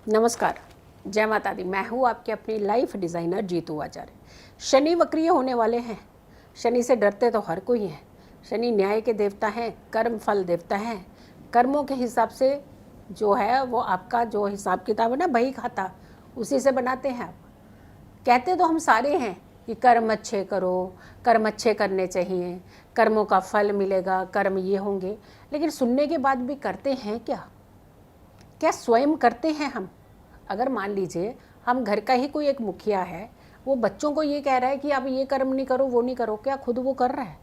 नमस्कार, जय माता दी। मैं हूँ आपके अपनी लाइफ डिज़ाइनर जीतू आचार्य। शनि वक्रीय होने वाले हैं। शनि से डरते तो हर कोई है। शनि न्याय के देवता हैं, कर्म फल देवता हैं। कर्मों के हिसाब से जो है वो आपका जो हिसाब किताब है ना, बही खाता, उसी से बनाते हैं आप। कहते तो हम सारे हैं कि कर्म अच्छे करो, कर्म अच्छे करने चाहिए, कर्मों का फल मिलेगा, कर्म ये होंगे, लेकिन सुनने के बाद भी करते हैं क्या? क्या स्वयं करते हैं हम? अगर मान लीजिए हम घर का ही कोई एक मुखिया है, वो बच्चों को ये कह रहा है कि आप ये कर्म नहीं करो, वो नहीं करो, क्या खुद वो कर रहा है?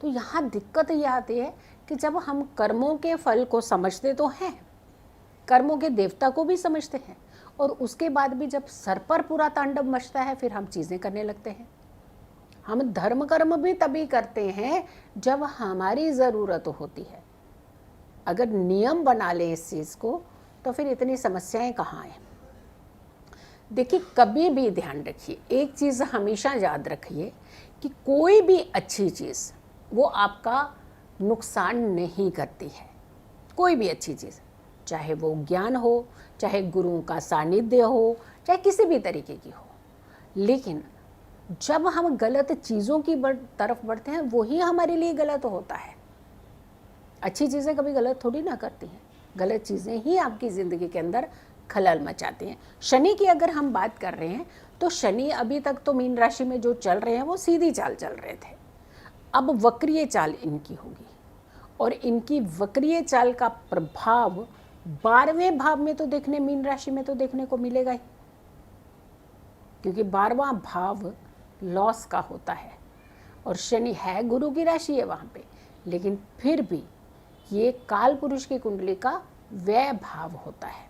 तो यहाँ दिक्कत ये आती है कि जब हम कर्मों के फल को समझते तो हैं, कर्मों के देवता को भी समझते हैं, और उसके बाद भी जब सर पर पूरा तांडव मचता है फिर हम चीज़ें करने लगते हैं। हम धर्म कर्म भी तभी करते हैं जब हमारी ज़रूरत होती है। अगर नियम बना ले इस चीज़ को तो फिर इतनी समस्याएं कहाँ हैं। देखिए, कभी भी ध्यान रखिए, एक चीज़ हमेशा याद रखिए कि कोई भी अच्छी चीज़ वो आपका नुकसान नहीं करती है। कोई भी अच्छी चीज़, चाहे वो ज्ञान हो, चाहे गुरुओं का सानिध्य हो, चाहे किसी भी तरीके की हो, लेकिन जब हम गलत चीज़ों की तरफ बढ़ते हैं वही हमारे लिए गलत होता है। अच्छी चीज़ें कभी गलत थोड़ी ना करती हैं, गलत चीज़ें ही आपकी ज़िंदगी के अंदर खलल मचाती हैं। शनि की अगर हम बात कर रहे हैं तो शनि अभी तक तो मीन राशि में जो चल रहे हैं वो सीधी चाल चल रहे थे। अब वक्रीय चाल इनकी होगी, और इनकी वक्रीय चाल का प्रभाव 12वें भाव में तो देखने, मीन राशि में तो देखने को मिलेगा ही, क्योंकि 12वां भाव लॉस का होता है और शनि है गुरु की राशि है वहाँ पे, लेकिन फिर भी ये काल पुरुष की कुंडली का व्यय भाव होता है।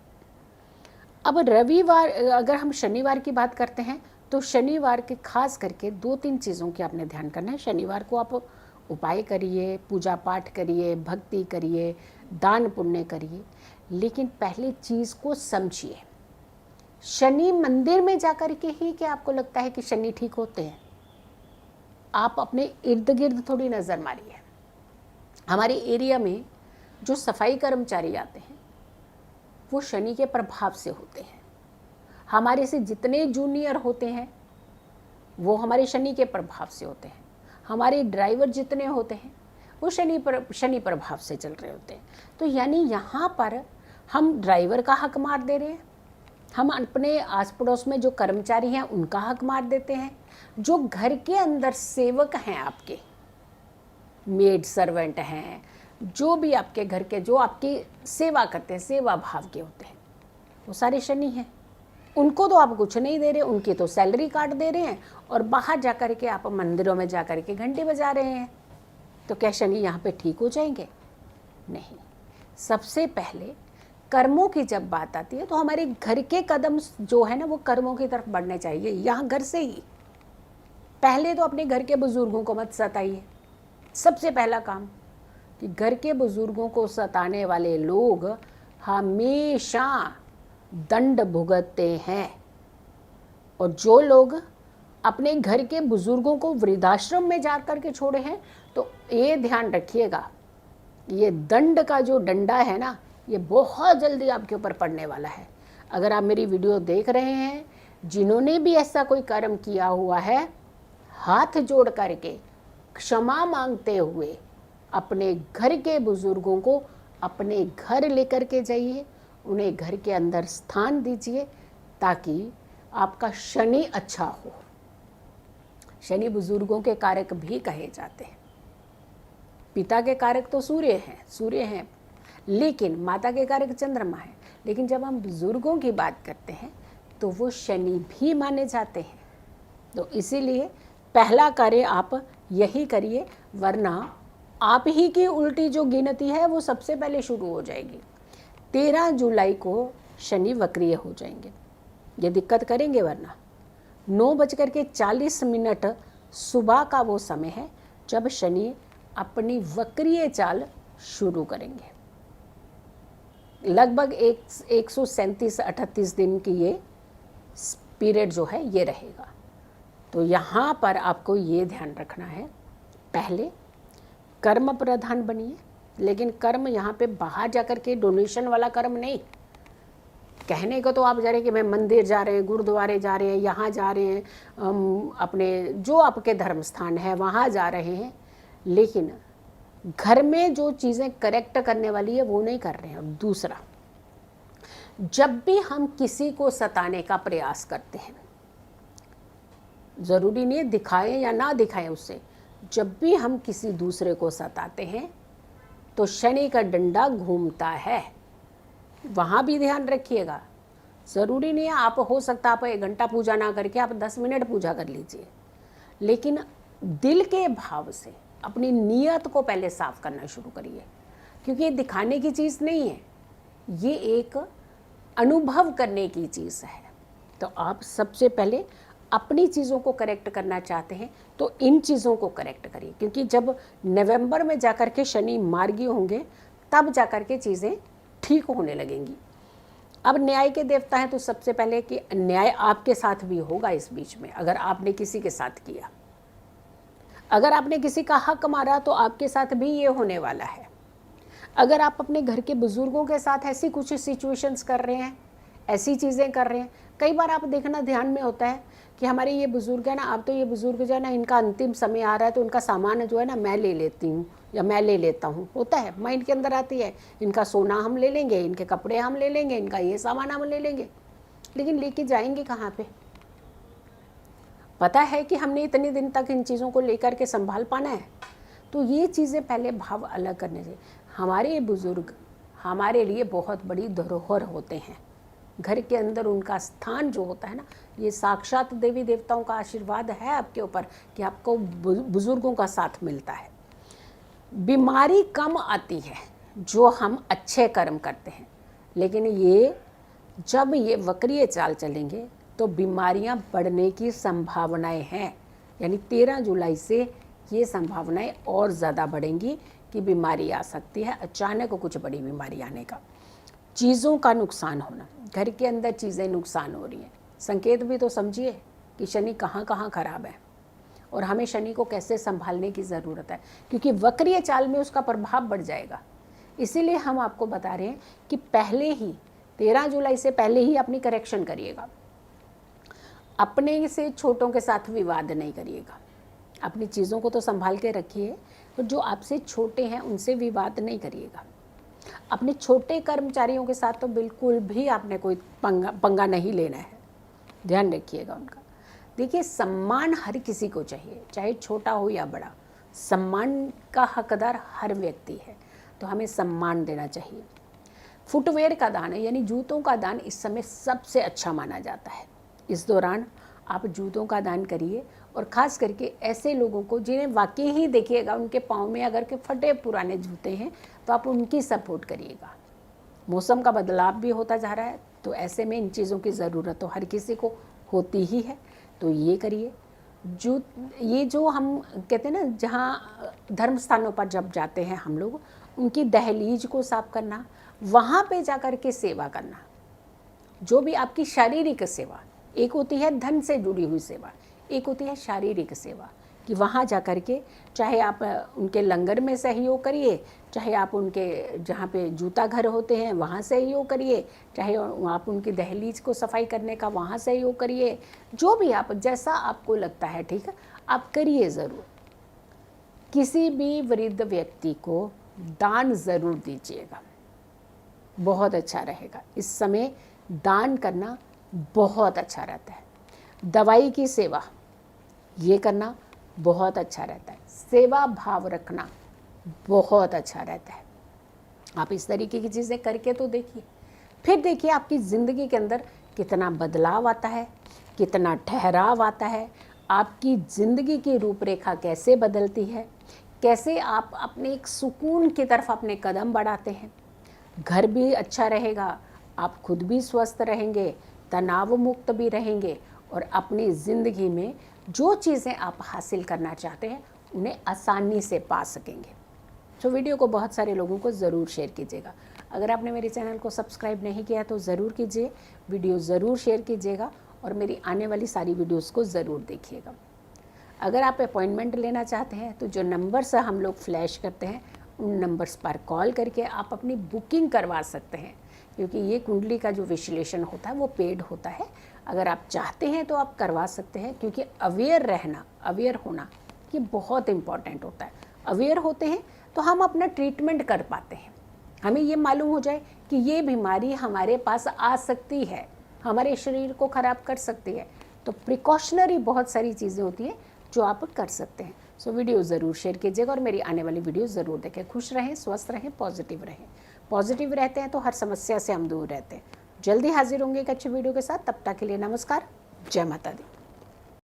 अब रविवार, अगर हम शनिवार की बात करते हैं तो शनिवार के खास करके 2-3 चीज़ों की आपने ध्यान करना है। शनिवार को आप उपाय करिए, पूजा पाठ करिए, भक्ति करिए, दान पुण्य करिए, लेकिन पहले चीज़ को समझिए। शनि मंदिर में जाकर के ही क्या आपको लगता है कि शनि ठीक होते हैं? आप अपने इर्द गिर्द थोड़ी नज़र मारिए। हमारे एरिया में जो सफाई कर्मचारी आते हैं वो शनि के प्रभाव से होते हैं। हमारे से जितने जूनियर होते हैं वो हमारे शनि के प्रभाव से होते हैं। हमारे ड्राइवर जितने होते हैं वो शनि प्रभाव से चल रहे होते हैं। तो यानी यहाँ पर हम ड्राइवर का हक मार दे रहे हैं, हम अपने आस पड़ोस में जो कर्मचारी हैं उनका हक मार देते हैं, जो घर के अंदर सेवक हैं आपके, मेड सर्वेंट हैं, जो भी आपके घर के जो आपकी सेवा करते हैं, सेवा भाव के होते हैं, वो सारे शनि हैं। उनको तो आप कुछ नहीं दे रहे, उनकी तो सैलरी काट दे रहे हैं, और बाहर जाकर के आप मंदिरों में जाकर के घंटी बजा रहे हैं। तो क्या शनि यहाँ पे ठीक हो जाएंगे? नहीं। सबसे पहले कर्मों की जब बात आती है तो हमारे घर के कदम जो है ना वो कर्मों की तरफ बढ़ने चाहिए। यहाँ घर से ही पहले तो अपने घर के बुजुर्गों को मत सताइए। सबसे पहला काम कि घर के बुजुर्गों को सताने वाले लोग हमेशा दंड भुगतते हैं, और जो लोग अपने घर के बुजुर्गों को वृद्धाश्रम में जा कर के छोड़े हैं तो ये ध्यान रखिएगा, ये दंड का जो डंडा है ना ये बहुत जल्दी आपके ऊपर पड़ने वाला है। अगर आप मेरी वीडियो देख रहे हैं, जिन्होंने भी ऐसा कोई कर्म किया हुआ है, हाथ जोड़ करके क्षमा मांगते हुए अपने घर के बुजुर्गों को अपने घर लेकर के जाइए, उन्हें घर के अंदर स्थान दीजिए, ताकि आपका शनि अच्छा हो। शनि बुजुर्गों के कारक भी कहे जाते हैं। पिता के कारक तो सूर्य हैं, लेकिन माता के कारक चंद्रमा है। लेकिन जब हम बुजुर्गों की बात करते हैं तो वो शनि भी माने जाते हैं। तो इसीलिए पहला कार्य आप यही करिए, वरना आप ही की उल्टी जो गिनती है वो सबसे पहले शुरू हो जाएगी। 13 जुलाई को शनि वक्रीय हो जाएंगे, ये दिक्कत करेंगे। वरना 9:40 सुबह का वो समय है जब शनि अपनी वक्रीय चाल शुरू करेंगे। लगभग 137-38 दिन की ये पीरियड जो है ये रहेगा। तो यहाँ पर आपको ये ध्यान रखना है, पहले कर्म प्रधान बनिए, लेकिन कर्म यहाँ पे बाहर जाकर के डोनेशन वाला कर्म नहीं, कहने को तो आप जा रहे हैं कि मैं मंदिर जा रहे हैं, गुरुद्वारे जा रहे हैं, यहाँ जा रहे हैं, अपने जो आपके धर्म स्थान है वहाँ जा रहे हैं, लेकिन घर में जो चीज़ें करेक्ट करने वाली है वो नहीं कर रहे हैं। और दूसरा, जब भी हम किसी को सताने का प्रयास करते हैं, ज़रूरी नहीं है दिखाएं या ना दिखाएं उससे, जब भी हम किसी दूसरे को सताते हैं तो शनि का डंडा घूमता है, वहाँ भी ध्यान रखिएगा। ज़रूरी नहीं है, आप हो सकता आप 1 घंटा पूजा ना करके आप 10 मिनट पूजा कर लीजिए, लेकिन दिल के भाव से अपनी नीयत को पहले साफ करना शुरू करिए, क्योंकि ये दिखाने की चीज़ नहीं है, ये एक अनुभव करने की चीज़ है। तो आप सबसे पहले अपनी चीज़ों को करेक्ट करना चाहते हैं तो इन चीज़ों को करेक्ट करिए, क्योंकि जब नवंबर में जाकर के शनि मार्गी होंगे तब जाकर के चीज़ें ठीक होने लगेंगी। अब न्याय के देवता हैं तो सबसे पहले कि न्याय आपके साथ भी होगा इस बीच में। अगर आपने किसी के साथ किया, अगर आपने किसी का हक मारा तो आपके साथ भी ये होने वाला है। अगर आप अपने घर के बुजुर्गों के साथ ऐसी कुछ सिचुएशंस कर रहे हैं, ऐसी चीज़ें कर रहे हैं, कई बार आप देखना ध्यान में होता है कि हमारे ये बुज़ुर्ग है ना, अब तो ये बुज़ुर्ग जो है ना, इनका अंतिम समय आ रहा है तो उनका सामान जो है ना मैं ले लेती हूँ या मैं ले लेता हूँ, होता है, माइंड के अंदर आती है, इनका सोना हम ले लेंगे, इनके कपड़े हम ले लेंगे, इनका ये सामान हम ले लेंगे। लेकिन लेके जाएंगे कहाँ पे? पता है कि हमने इतने दिन तक इन चीज़ों को लेकर के संभाल पाना है। तो ये चीज़ें पहले भाव अलग करने से, हमारे बुज़ुर्ग हमारे लिए बहुत बड़ी धरोहर होते हैं। घर के अंदर उनका स्थान जो होता है ना, ये साक्षात देवी देवताओं का आशीर्वाद है आपके ऊपर कि आपको बुज़ुर्गों का साथ मिलता है। बीमारी कम आती है जो हम अच्छे कर्म करते हैं, लेकिन ये जब ये वक्रीय चाल चलेंगे तो बीमारियां बढ़ने की संभावनाएं हैं। यानी 13 जुलाई से ये संभावनाएं और ज़्यादा बढ़ेंगी कि बीमारी आ सकती है, अचानक कुछ बड़ी बीमारी आने का, चीज़ों का नुकसान होना, घर के अंदर चीज़ें नुकसान हो रही हैं। संकेत भी तो समझिए कि शनि कहाँ कहाँ खराब है और हमें शनि को कैसे संभालने की ज़रूरत है, क्योंकि वक्रीय चाल में उसका प्रभाव बढ़ जाएगा। इसीलिए हम आपको बता रहे हैं कि पहले ही 13 जुलाई से पहले ही अपनी करेक्शन करिएगा। अपने से छोटों के साथ विवाद नहीं करिएगा, अपनी चीज़ों को तो संभाल के रखिए, और जो आपसे छोटे हैं उनसे विवाद नहीं करिएगा। अपने छोटे कर्मचारियों के साथ तो बिल्कुल भी आपने कोई पंगा नहीं लेना है, ध्यान रखिएगा उनका। देखिए, सम्मान हर किसी को चाहिए, चाहे छोटा हो या बड़ा, सम्मान का हकदार हर व्यक्ति है, तो हमें सम्मान देना चाहिए। फुटवेयर का दान है, यानी जूतों का दान इस समय सबसे अच्छा माना जाता है। इस दौरान आप जूतों का दान करिए, और ख़ास करके ऐसे लोगों को जिन्हें वाकई ही देखिएगा उनके पाँव में अगर के फटे पुराने जूते हैं तो आप उनकी सपोर्ट करिएगा। मौसम का बदलाव भी होता जा रहा है, तो ऐसे में इन चीज़ों की ज़रूरत तो हर किसी को होती ही है, तो ये करिए। ये जो हम कहते हैं ना, जहाँ धर्म स्थानों पर जब जाते हैं हम लोग, उनकी दहलीज को साफ करना, वहाँ पे जाकर के सेवा करना, जो भी आपकी शारीरिक सेवा, एक होती है धन से जुड़ी हुई सेवा, एक होती है शारीरिक सेवा, कि वहाँ जा कर के चाहे आप उनके लंगर में सहयोग करिए, चाहे आप उनके जहाँ पे जूता घर होते हैं वहाँ सहयोग करिए, चाहे आप उनकी दहलीज को सफाई करने का वहाँ सहयोग करिए, जो भी आप जैसा आपको लगता है, ठीक है, आप करिए ज़रूर। किसी भी वृद्ध व्यक्ति को दान ज़रूर दीजिएगा, बहुत अच्छा रहेगा। इस समय दान करना बहुत अच्छा रहता है। दवाई की सेवा ये करना बहुत अच्छा रहता है, सेवा भाव रखना बहुत अच्छा रहता है। आप इस तरीके की चीज़ें करके तो देखिए, फिर देखिए आपकी ज़िंदगी के अंदर कितना बदलाव आता है, कितना ठहराव आता है, आपकी ज़िंदगी की रूपरेखा कैसे बदलती है, कैसे आप अपने एक सुकून की तरफ अपने कदम बढ़ाते हैं। घर भी अच्छा रहेगा, आप खुद भी स्वस्थ रहेंगे, तनाव मुक्त भी रहेंगे, और अपनी ज़िंदगी में जो चीज़ें आप हासिल करना चाहते हैं उन्हें आसानी से पा सकेंगे। तो वीडियो को बहुत सारे लोगों को ज़रूर शेयर कीजिएगा। अगर आपने मेरे चैनल को सब्सक्राइब नहीं किया तो ज़रूर कीजिए, वीडियो ज़रूर शेयर कीजिएगा, और मेरी आने वाली सारी वीडियोज़ को ज़रूर देखिएगा। अगर आप अपॉइंटमेंट लेना चाहते हैं तो जो नंबर्स हम लोग फ्लैश करते हैं उन नंबर्स पर कॉल करके आप अपनी बुकिंग करवा सकते हैं, क्योंकि ये कुंडली का जो विश्लेषण होता है वो पेड होता है। अगर आप चाहते हैं तो आप करवा सकते हैं, क्योंकि अवेयर रहना, अवेयर होना ये बहुत इम्पॉर्टेंट होता है। अवेयर होते हैं तो हम अपना ट्रीटमेंट कर पाते हैं। हमें ये मालूम हो जाए कि ये बीमारी हमारे पास आ सकती है, हमारे शरीर को ख़राब कर सकती है, तो प्रिकॉशनरी बहुत सारी चीज़ें होती हैं जो आप कर सकते हैं। सो वीडियो ज़रूर शेयर कीजिएगा और मेरी आने वाली वीडियो ज़रूर देखें। खुश रहें, स्वस्थ रहें, पॉजिटिव रहें। पॉजिटिव रहते हैं तो हर समस्या से हम दूर रहते हैं। जल्दी हाजिर होंगे एक अच्छी वीडियो के साथ। तब तक के लिए नमस्कार, जय माता दी।